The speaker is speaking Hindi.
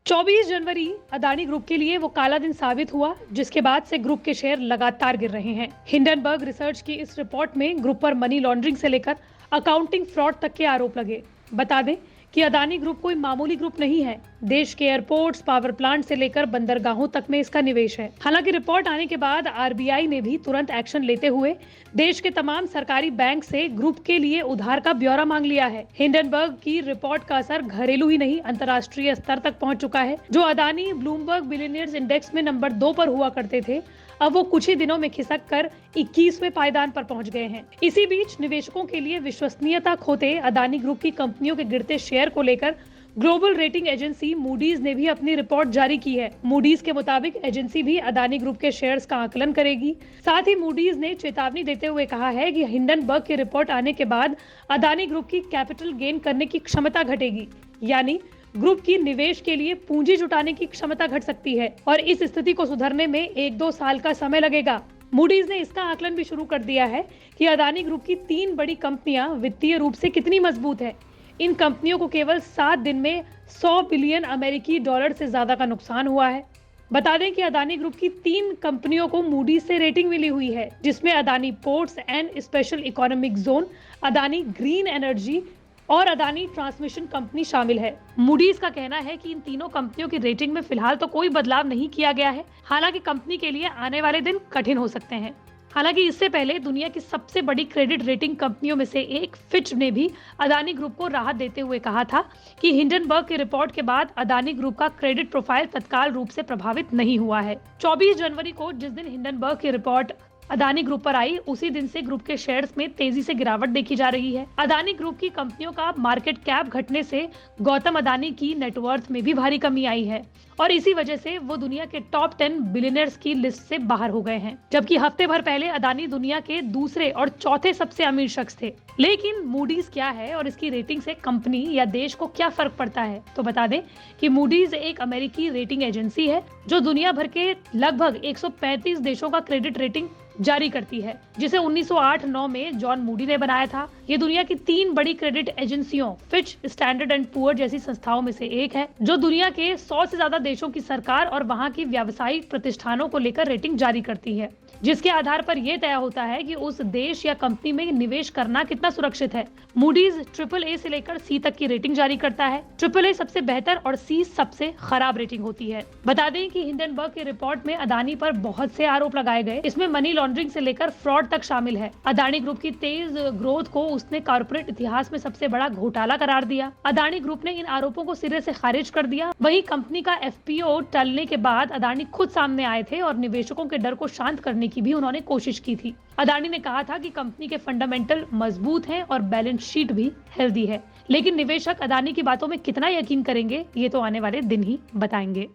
24 जनवरी अदानी ग्रुप के लिए वो काला दिन साबित हुआ, जिसके बाद से ग्रुप के शेयर लगातार गिर रहे हैं। हिंडनबर्ग रिसर्च की इस रिपोर्ट में ग्रुप पर मनी लॉन्ड्रिंग से लेकर अकाउंटिंग फ्रॉड तक के आरोप लगे। बता दें कि अदानी ग्रुप कोई मामूली ग्रुप नहीं है। देश के एयरपोर्ट्स, पावर प्लांट से लेकर बंदरगाहों तक में इसका निवेश है। हालांकि रिपोर्ट आने के बाद आरबीआई ने भी तुरंत एक्शन लेते हुए देश के तमाम सरकारी बैंक से ग्रुप के लिए उधार का ब्यौरा मांग लिया है। हिंडनबर्ग की रिपोर्ट का असर घरेलू ही नहीं, अंतर्राष्ट्रीय स्तर तक पहुंच चुका है। जो अदानी ब्लूमबर्ग बिलियनियर्स इंडेक्स में नंबर 2 पर हुआ करते थे, अब वो कुछ ही दिनों में खिसक कर 21वें पायदान पर पहुंच गए हैं। इसी बीच निवेशकों के लिए विश्वसनीयता खोते अदानी ग्रुप की कंपनियों के गिरते शेयर को लेकर ग्लोबल रेटिंग एजेंसी मूडीज ने भी अपनी रिपोर्ट जारी की है। मूडीज के मुताबिक एजेंसी भी अदानी ग्रुप के शेयर्स का आकलन करेगी। साथ ही मूडीज ने चेतावनी देते हुए कहा है कि हिंडनबर्ग की रिपोर्ट आने के बाद अदानी ग्रुप की कैपिटल गेन करने की क्षमता घटेगी, यानी ग्रुप की निवेश के लिए पूंजी जुटाने की क्षमता घट सकती है और इस स्थिति को सुधरने में 1-2 साल का समय लगेगा। मूडीज ने इसका आकलन भी शुरू कर दिया है कि अदानी ग्रुप की 3 बड़ी कंपनियां वित्तीय रूप से कितनी मजबूत है। इन कंपनियों को केवल 7 दिन में 100 बिलियन अमेरिकी डॉलर से ज्यादा का नुकसान हुआ है। बता दें कि अदानी ग्रुप की 3 कंपनियों को मूडीज से रेटिंग मिली हुई है, जिसमें Adani ports and special economic zone, Adani green energy और अदानी ट्रांसमिशन कंपनी शामिल है। मूडीज का कहना है कि इन तीनों कंपनियों की रेटिंग में फिलहाल तो कोई बदलाव नहीं किया गया है। हालांकि कंपनी के लिए आने वाले दिन कठिन हो सकते हैं। हालांकि इससे पहले दुनिया की सबसे बड़ी क्रेडिट रेटिंग कंपनियों में से एक फिच ने भी अदानी ग्रुप को राहत देते हुए कहा था कि हिंडनबर्ग की रिपोर्ट के बाद अदानी ग्रुप का क्रेडिट प्रोफाइल तत्काल रूप से प्रभावित नहीं हुआ है। 24 जनवरी को जिस दिन हिंडनबर्ग की रिपोर्ट अदानी ग्रुप पर आई, उसी दिन से ग्रुप के शेयर्स में तेजी से गिरावट देखी जा रही है। अदानी ग्रुप की कंपनियों का मार्केट कैप घटने से गौतम अदानी की नेटवर्थ में भी भारी कमी आई है और इसी वजह से वो दुनिया के टॉप 10 बिलियनर्स की लिस्ट से बाहर हो गए हैं, जबकि हफ्ते भर पहले अदानी दुनिया के दूसरे और चौथे सबसे अमीर शख्स थे। लेकिन मूडीज क्या है और इसकी रेटिंग से कंपनी या देश को क्या फर्क पड़ता है, तो बता दें कि मूडीज एक अमेरिकी रेटिंग एजेंसी है जो दुनिया भर के लगभग 135 देशों का क्रेडिट रेटिंग जारी करती है, जिसे 1908-9 में जॉन मूडी ने बनाया था। ये दुनिया की 3 बड़ी क्रेडिट एजेंसियों फिच, स्टैंडर्ड एंड पुअर जैसी संस्थाओं में से एक है, जो दुनिया के 100 से ज्यादा देशों की सरकार और वहां की व्यावसायिक प्रतिष्ठानों को लेकर रेटिंग जारी करती है, जिसके आधार पर यह तय होता है कि उस देश या कंपनी में निवेश करना कितना सुरक्षित है। मूडीज AAA से लेकर C तक की रेटिंग जारी करता है। AAA सबसे बेहतर और C सबसे खराब रेटिंग होती है। बता दें कि हिंडनबर्ग की रिपोर्ट में अदानी पर बहुत से आरोप लगाए गए। इसमें मनी लॉन्ड्रिंग से लेकर फ्रॉड तक शामिल है। अदानी ग्रुप की तेज ग्रोथ को उसने कॉर्पोरेट इतिहास में सबसे बड़ा घोटाला करार दिया। अदानी ग्रुप ने इन आरोपों को सिरे से खारिज कर दिया। वहीं कंपनी का FPO टलने के बाद अदानी खुद सामने आए थे और निवेशकों के डर को शांत करने की भी उन्होंने कोशिश की थी। अदानी ने कहा था कि कंपनी के फंडामेंटल मजबूत हैं और बैलेंस शीट भी हेल्दी है। लेकिन निवेशक अदानी की बातों में कितना यकीन करेंगे, ये तो आने वाले दिन ही बताएंगे।